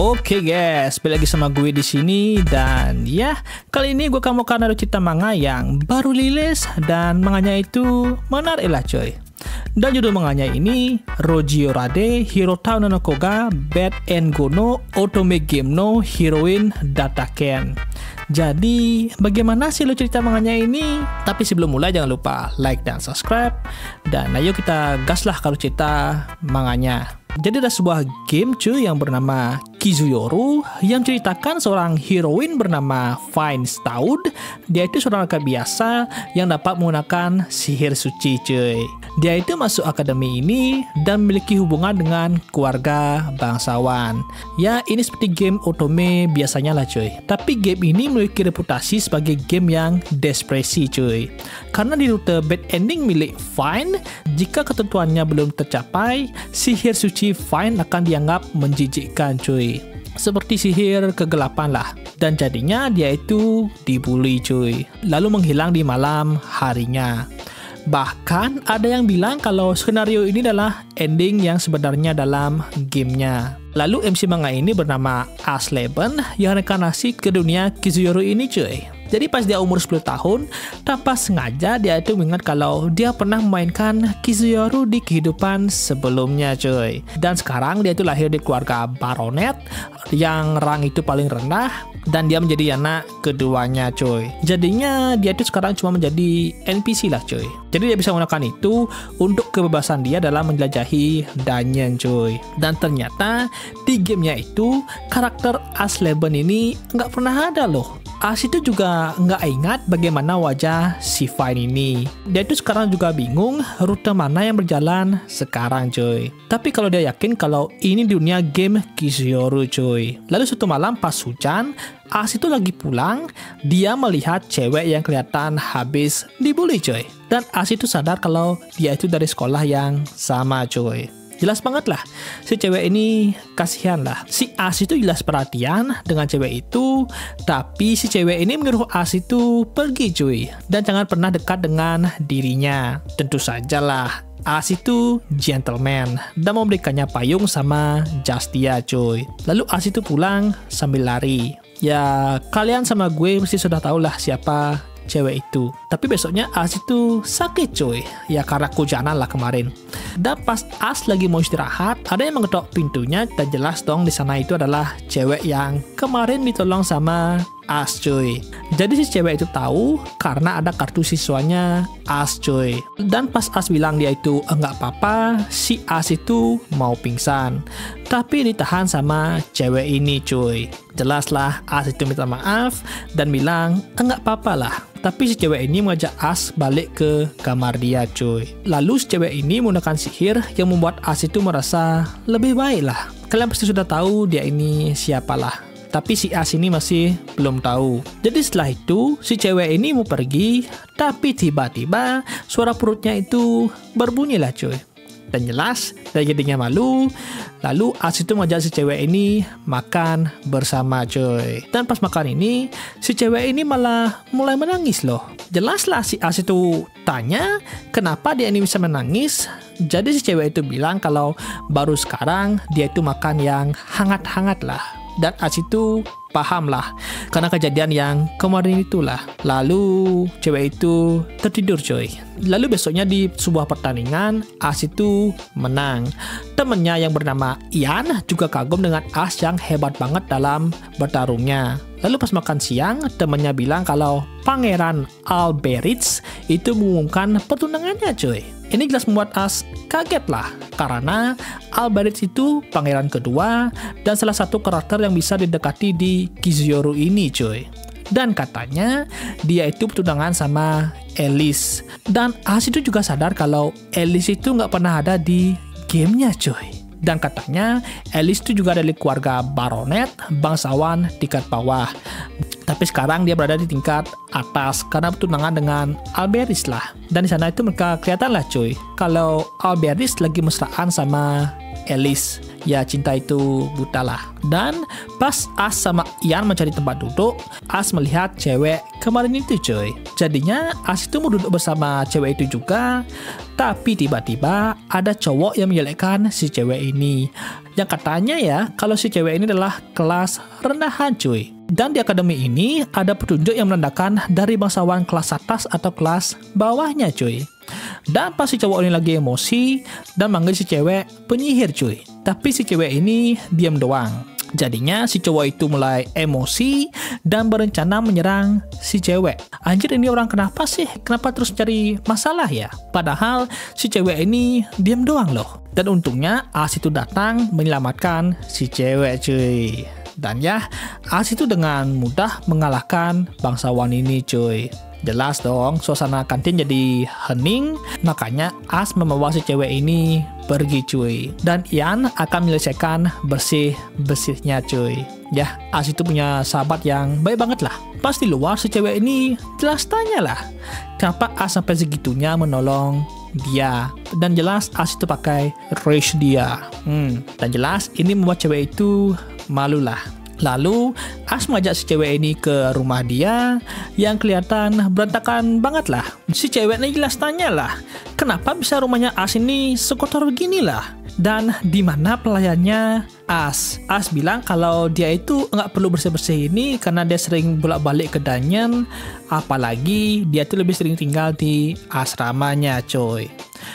Oke guys, balik lagi sama gue di sini dan ya kali ini gue kamu akan ada cerita manga yang baru rilis dan manganya itu menarik lah coy. Dan judul manganya ini Rojio Rade Hirotao no Koga Bad and Gono Otome Game no Heroine Dataken. Jadi bagaimana sih lo cerita manganya ini? Tapi sebelum mulai jangan lupa like dan subscribe. Dan ayo kita gas lah kalau cerita manganya. Jadi ada sebuah game cuy yang bernama Kizuyoru yang ceritakan seorang heroin bernama Fine Staud. Dia itu seorang rakyat biasa yang dapat menggunakan sihir suci cuy. Dia itu masuk akademi ini dan memiliki hubungan dengan keluarga bangsawan. Ya ini seperti game Otome biasanya lah cuy. Tapi game ini memiliki reputasi sebagai game yang depresi cuy. Karena di rute bad ending milik Fine, jika ketentuannya belum tercapai, sihir suci Fine akan dianggap menjijikkan cuy. Seperti sihir kegelapan lah. Dan jadinya dia itu dibully cuy. Lalu menghilang di malam harinya. Bahkan ada yang bilang kalau skenario ini adalah ending yang sebenarnya dalam gamenya. Lalu MC manga ini bernama Asleben yang reinkarnasi ke dunia Kizuyoru ini cuy. Jadi pas dia umur 10 tahun, tanpa sengaja dia itu mengingat kalau dia pernah memainkan Kizuyoru di kehidupan sebelumnya cuy. Dan sekarang dia itu lahir di keluarga baronet yang rang itu paling rendah dan dia menjadi anak keduanya cuy. Jadinya dia itu sekarang cuma menjadi NPC lah cuy. Jadi dia bisa menggunakan itu untuk kebebasan dia dalam menjelajahi dungeon cuy. Dan ternyata di gamenya itu karakter Asleben ini nggak pernah ada loh. As itu juga nggak ingat bagaimana wajah si Fine ini. Dia itu sekarang juga bingung rute mana yang berjalan sekarang cuy. Tapi kalau dia yakin kalau ini dunia game Kizuyoru cuy. Lalu suatu malam pas hujan, As itu lagi pulang, dia melihat cewek yang kelihatan habis dibully cuy. Dan As itu sadar kalau dia itu dari sekolah yang sama cuy. Jelas banget lah, si cewek ini kasihan lah. Si As itu jelas perhatian dengan cewek itu, tapi si cewek ini menyuruh As itu pergi cuy. Dan jangan pernah dekat dengan dirinya. Tentu saja lah, As itu gentleman dan memberikannya payung sama jas dia cuy. Lalu As itu pulang sambil lari. Ya kalian sama gue mesti sudah tahu lah siapa cewek itu. Tapi besoknya As itu sakit cuy. Ya karena kehujanan lah kemarin. Dan pas As lagi mau istirahat, ada yang mengetok pintunya dan jelas dong di sana itu adalah cewek yang kemarin ditolong sama As cuy. Jadi si cewek itu tahu karena ada kartu siswanya As cuy. Dan pas As bilang dia itu enggak apa-apa, si As itu mau pingsan. Tapi ditahan sama cewek ini cuy. Jelaslah As itu minta maaf dan bilang enggak apa-apa lah. Tapi si cewek ini mengajak As balik ke kamar dia cuy. Lalu si cewek ini menggunakan sihir yang membuat As itu merasa lebih baik lah. Kalian pasti sudah tahu dia ini siapalah. Tapi si As ini masih belum tahu. Jadi setelah itu si cewek ini mau pergi, tapi tiba-tiba suara perutnya itu berbunyi lah cuy. Dan jelas dia jadinya malu. Lalu As itu mengajak si cewek ini makan bersama cuy. Dan pas makan ini si cewek ini malah mulai menangis loh. Jelaslah si As itu tanya kenapa dia ini bisa menangis. Jadi si cewek itu bilang kalau baru sekarang dia itu makan yang hangat-hangat lah. Dan As itu paham lah karena kejadian yang kemarin itulah. Lalu cewek itu tertidur coy. Lalu besoknya di sebuah pertandingan As itu menang. Temennya yang bernama Ian juga kagum dengan As yang hebat banget dalam bertarungnya. Lalu pas makan siang temennya bilang kalau Pangeran Alberich itu mengumumkan pertunangannya coy. Ini jelas membuat As kaget lah karena Alberich itu pangeran kedua dan salah satu karakter yang bisa didekati di Kizuyoru ini cuy. Dan katanya dia itu bertunangan sama Alice. Dan As itu juga sadar kalau Alice itu nggak pernah ada di gamenya cuy. Dan katanya Alice itu juga dari keluarga baronet, bangsawan tingkat bawah. Tapi sekarang dia berada di tingkat atas karena bertunangan dengan Alberich lah. Dan di sana itu mereka kelihatan lah cuy kalau Alberich lagi mesraan sama Alice. Ya cinta itu buta lah. Dan pas As sama Ian mencari tempat duduk, As melihat cewek kemarin itu cuy. Jadinya As itu mau duduk bersama cewek itu juga. Tapi tiba-tiba ada cowok yang menjelekkan si cewek ini. yang katanya ya kalau si cewek ini adalah kelas rendahan cuy. Dan di akademi ini ada petunjuk yang menandakan dari bangsawan kelas atas atau kelas bawahnya cuy. Dan pas si cowok ini lagi emosi dan manggil si cewek penyihir cuy. Tapi si cewek ini diam doang. Jadinya si cowok itu mulai emosi dan berencana menyerang si cewek. Anjir, ini orang kenapa sih? Kenapa terus cari masalah ya? Padahal si cewek ini diam doang loh. Dan untungnya As itu datang menyelamatkan si cewek cuy. Dan ya, As itu dengan mudah mengalahkan bangsawan ini cuy. Jelas dong, suasana kantin jadi hening, makanya As membawa si cewek ini pergi cuy. Dan Ian akan menyelesaikan bersih-bersihnya cuy. Ya, As itu punya sahabat yang baik banget lah. Pas di luar si cewek ini jelas tanya lah, kenapa As sampai segitunya menolong dia. Dan jelas As itu pakai rage dia. Dan jelas ini membuat cewek itu malu lah. Lalu As mengajak si cewek ini ke rumah dia yang kelihatan berantakan banget lah. Si cewek ini jelas tanya lah, kenapa bisa rumahnya As ini sekotor begini lah? Dan di mana pelayannya As? As bilang kalau dia itu nggak perlu bersih-bersih ini karena dia sering bolak-balik ke dungeon. Apalagi dia tuh lebih sering tinggal di asramanya coy.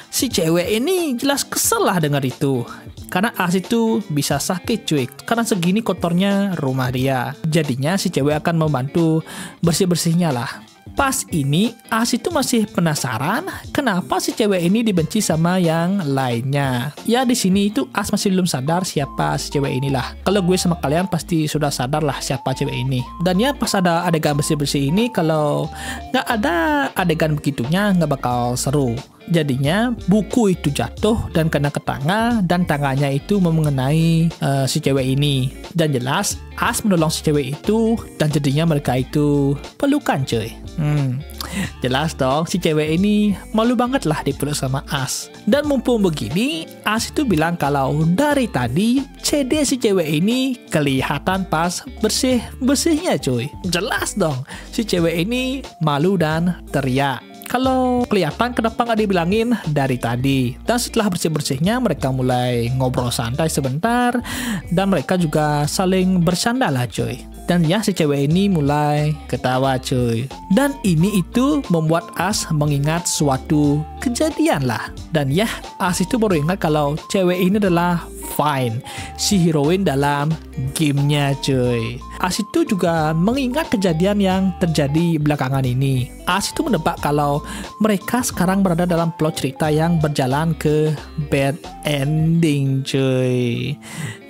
Si cewek ini jelas kesel lah dengar itu. Karena As itu bisa sakit cuy, karena segini kotornya rumah dia. Jadinya si cewek akan membantu bersih-bersihnya lah. Pas ini As itu masih penasaran kenapa si cewek ini dibenci sama yang lainnya. Ya di sini itu As masih belum sadar siapa si cewek inilah. Kalau gue sama kalian pasti sudah sadar lah siapa cewek ini. Dan ya pas ada adegan bersih-bersih ini, kalau nggak ada adegan begitunya nggak bakal seru. Jadinya buku itu jatuh dan kena ke tangan, dan tangannya itu mengenai si cewek ini. Dan jelas As menolong si cewek itu, dan jadinya mereka itu pelukan cuy. Jelas dong si cewek ini malu banget lah dipeluk sama As. Dan mumpung begini, As itu bilang kalau dari tadi CD si cewek ini kelihatan pas bersih-bersihnya cuy. Jelas dong si cewek ini malu dan teriak. Kalau kelihatan kenapa nggak dibilangin dari tadi. Dan setelah bersih-bersihnya mereka mulai ngobrol santai sebentar, dan mereka juga saling bersanda lah cuy. Dan ya si cewek ini mulai ketawa cuy. Dan ini itu membuat As mengingat suatu kejadian lah. Dan ya As itu baru ingat kalau cewek ini adalah Fine, si heroin dalam gamenya cuy. As itu juga mengingat kejadian yang terjadi belakangan ini. As itu menebak kalau mereka sekarang berada dalam plot cerita yang berjalan ke bad ending cuy.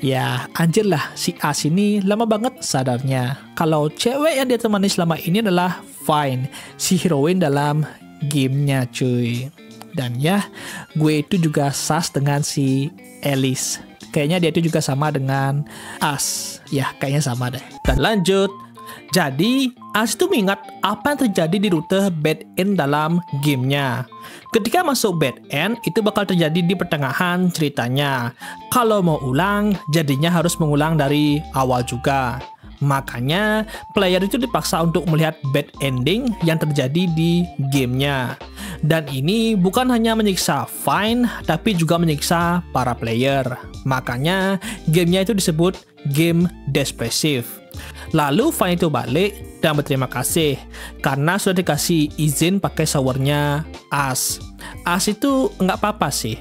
Ya anjir lah, si As ini lama banget sadarnya kalau cewek yang dia temani selama ini adalah Fine, si heroin dalam gamenya cuy. Dan ya gue itu juga sas dengan si Alice. Kayaknya dia itu juga sama dengan As. Ya, kayaknya sama deh. Dan lanjut. Jadi, As itu mengingat apa yang terjadi di rute bad end dalam gamenya. Ketika masuk bad end, itu bakal terjadi di pertengahan ceritanya. Kalau mau ulang, jadinya harus mengulang dari awal juga. Makanya, player itu dipaksa untuk melihat bad ending yang terjadi di gamenya. Dan ini bukan hanya menyiksa Fine, tapi juga menyiksa para player. Makanya gamenya itu disebut game depresif. Lalu Fine itu balik dan berterima kasih karena sudah dikasih izin pakai showernya As. As itu nggak apa-apa sih.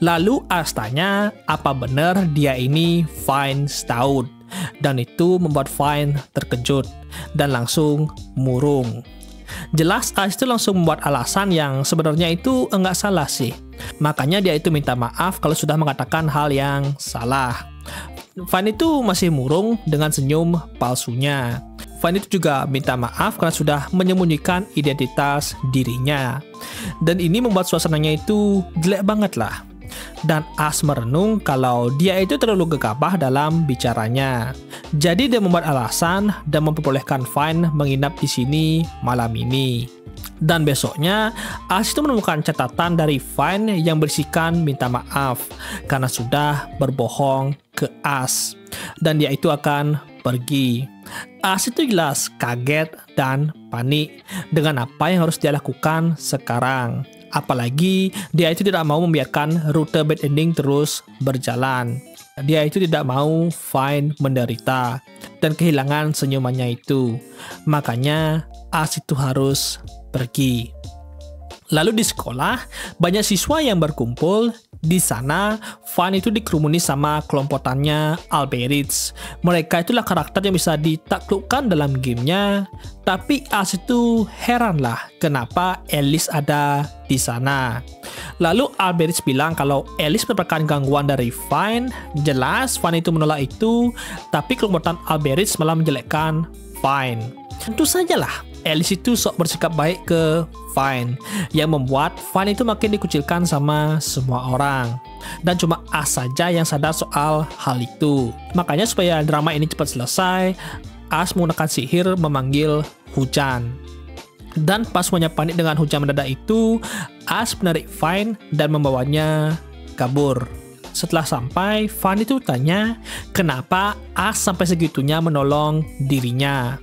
Lalu As tanya apa benar dia ini Fine Stout. Dan itu membuat Fine terkejut dan langsung murung. Jelas As itu langsung membuat alasan yang sebenarnya itu enggak salah sih. Makanya dia itu minta maaf kalau sudah mengatakan hal yang salah. Fine itu masih murung dengan senyum palsunya. Fine itu juga minta maaf karena sudah menyembunyikan identitas dirinya. Dan ini membuat suasananya itu jelek banget lah. Dan As merenung kalau dia itu terlalu gegabah dalam bicaranya. Jadi dia membuat alasan dan memperbolehkan Fine menginap di sini malam ini. Dan besoknya As itu menemukan catatan dari Fine yang berisikan minta maaf karena sudah berbohong ke As. Dan dia itu akan pergi. As itu jelas kaget dan panik dengan apa yang harus dia lakukan sekarang. Apalagi dia itu tidak mau membiarkan rute bad ending terus berjalan. Dia itu tidak mau Fine menderita dan kehilangan senyumannya itu. Makanya As itu harus pergi. Lalu di sekolah, banyak siswa yang berkumpul. Di sana, Fine itu dikerumuni sama kelompokannya Alberich. Mereka itulah karakter yang bisa ditaklukkan dalam gamenya. Tapi As itu heranlah kenapa Alice ada di sana. Lalu Alberich bilang kalau Alice merupakan gangguan dari Fine. Jelas Fine itu menolak itu, tapi kelompokan Alberich malah menjelekkan Fine. Tentu sajalah Alice itu sok bersikap baik ke Fine, yang membuat Fine itu makin dikucilkan sama semua orang. Dan cuma As saja yang sadar soal hal itu. Makanya supaya drama ini cepat selesai, As menggunakan sihir memanggil hujan. Dan pas semuanya panik dengan hujan mendadak itu, As menarik Fine dan membawanya kabur. Setelah sampai, Fine itu tanya kenapa As sampai segitunya menolong dirinya.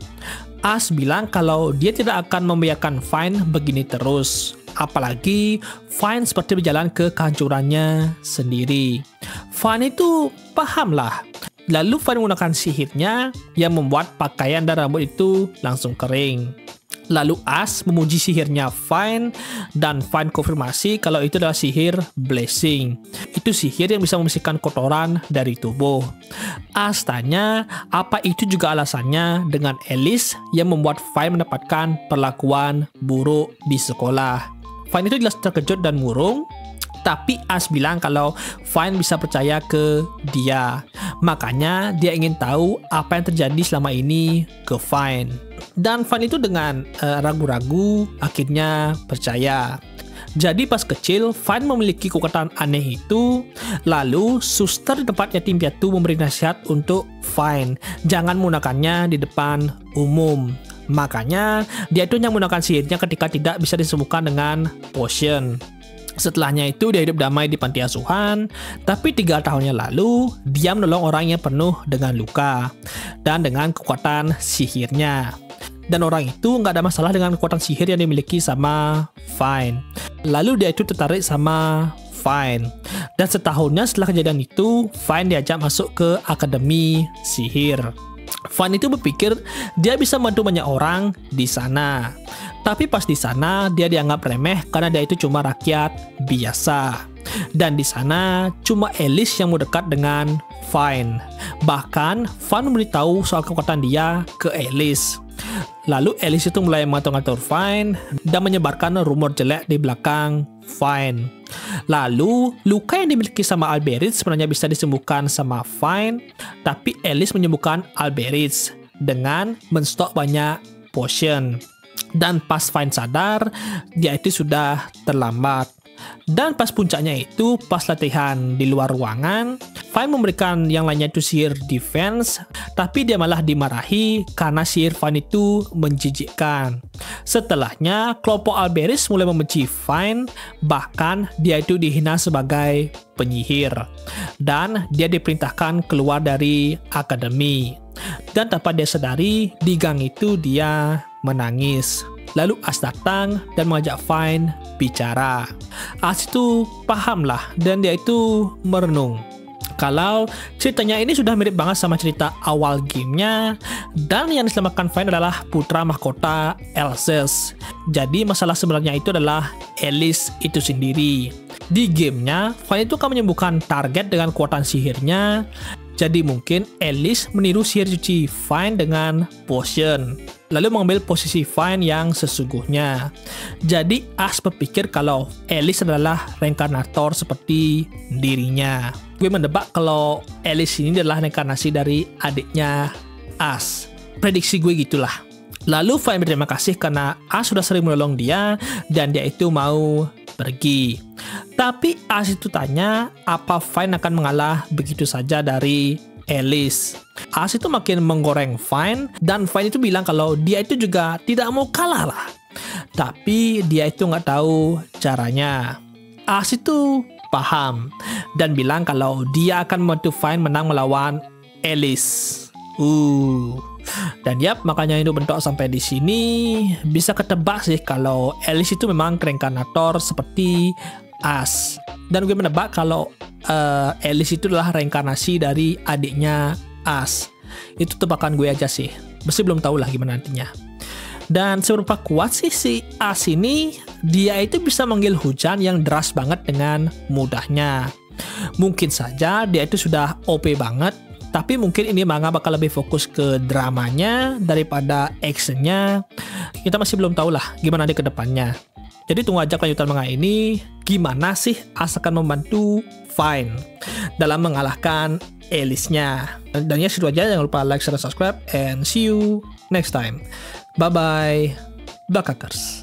As bilang kalau dia tidak akan membiarkan Fine begini terus. Apalagi Fine seperti berjalan ke kehancurannya sendiri. Fine itu pahamlah. Lalu Fine menggunakan sihirnya yang membuat pakaian dan rambut itu langsung kering. Lalu As memuji sihirnya Fine dan Fine konfirmasi kalau itu adalah sihir blessing. Itu sihir yang bisa membersihkan kotoran dari tubuh. As tanya apa itu juga alasannya dengan Alice yang membuat Fine mendapatkan perlakuan buruk di sekolah. Fine itu jelas terkejut dan murung. Tapi As bilang kalau Fine bisa percaya ke dia. Makanya dia ingin tahu apa yang terjadi selama ini ke Fine. Dan Fine itu dengan ragu-ragu akhirnya percaya. Jadi pas kecil, Fine memiliki kekuatan aneh itu. Lalu suster di tempat yatim piatu memberi nasihat untuk Fine. Jangan menggunakannya di depan umum. Makanya dia itu hanya menggunakan sihirnya ketika tidak bisa disembuhkan dengan potion. Setelahnya itu dia hidup damai di panti asuhan, tapi 3 tahunnya lalu dia menolong orang yang penuh dengan luka dan dengan kekuatan sihirnya. Dan orang itu nggak ada masalah dengan kekuatan sihir yang dimiliki sama Fine. Lalu dia itu tertarik sama Fine. Dan setahunnya setelah kejadian itu, Fine diajak masuk ke akademi sihir. Fine itu berpikir dia bisa membantu banyak orang di sana. Tapi pas di sana dia dianggap remeh karena dia itu cuma rakyat biasa. Dan di sana cuma Alice yang mau dekat dengan Fine. Bahkan Fine memberitahu soal kekuatan dia ke Alice. Lalu Alice itu mulai mengatur-ngatur Fine dan menyebarkan rumor jelek di belakang Fine. Lalu luka yang dimiliki sama Alberich sebenarnya bisa disembuhkan sama Fine, tapi Alice menyembuhkan Alberich dengan menstok banyak potion. Dan pas Fine sadar, dia itu sudah terlambat. Dan pas puncaknya itu, pas latihan di luar ruangan, Fine memberikan yang lainnya itu sihir defense, tapi dia malah dimarahi karena sihir Fine itu menjijikkan. Setelahnya, kelompok Alberich mulai membenci Fine, bahkan dia itu dihina sebagai penyihir. Dan dia diperintahkan keluar dari akademi. Dan tanpa dia sadari, di gang itu dia menangis. Lalu As datang dan mengajak Fine bicara. As itu pahamlah dan dia itu merenung. Kalau ceritanya ini sudah mirip banget sama cerita awal gamenya, dan yang diselamatkan Fine adalah putra mahkota Elsace. Jadi masalah sebenarnya itu adalah Alice itu sendiri. Di gamenya, Fine itu akan menyembuhkan target dengan kekuatan sihirnya. Jadi mungkin Alice meniru sihir cuci Fine dengan potion, lalu mengambil posisi Fine yang sesungguhnya. Jadi As berpikir kalau Alice adalah reinkarnator seperti dirinya. Gue mendebak kalau Alice ini adalah reinkarnasi dari adiknya As. Prediksi gue gitulah. Lalu Fine berterima kasih karena As sudah sering menolong dia dan dia itu mau pergi. Tapi As itu tanya apa Fine akan mengalah begitu saja dari Alice. As itu makin menggoreng Fine dan Fine itu bilang kalau dia itu juga tidak mau kalah lah. Tapi dia itu nggak tahu caranya. As itu paham dan bilang kalau dia akan membantu Fine menang melawan Alice. Dan yap, makanya itu bentuk sampai di sini bisa ketebak sih kalau Alice itu memang reinkarnator seperti As. Dan gue menebak kalau Alice itu adalah reinkarnasi dari adiknya As. Itu tebakan gue aja sih. Masih belum tahu lah gimana nantinya. Dan seberapa kuat sih si As ini, dia itu bisa manggil hujan yang deras banget dengan mudahnya. Mungkin saja dia itu sudah OP banget, tapi mungkin ini manga bakal lebih fokus ke dramanya daripada actionnya. Kita masih belum tahu lah gimana di kedepannya. Jadi tunggu aja kelanjutan manga ini, gimana sih As akan membantu Fine dalam mengalahkan Alice-nya. Dan ya segitu aja, jangan lupa like, share, dan subscribe, and see you next time. Bye-bye, Bakakers.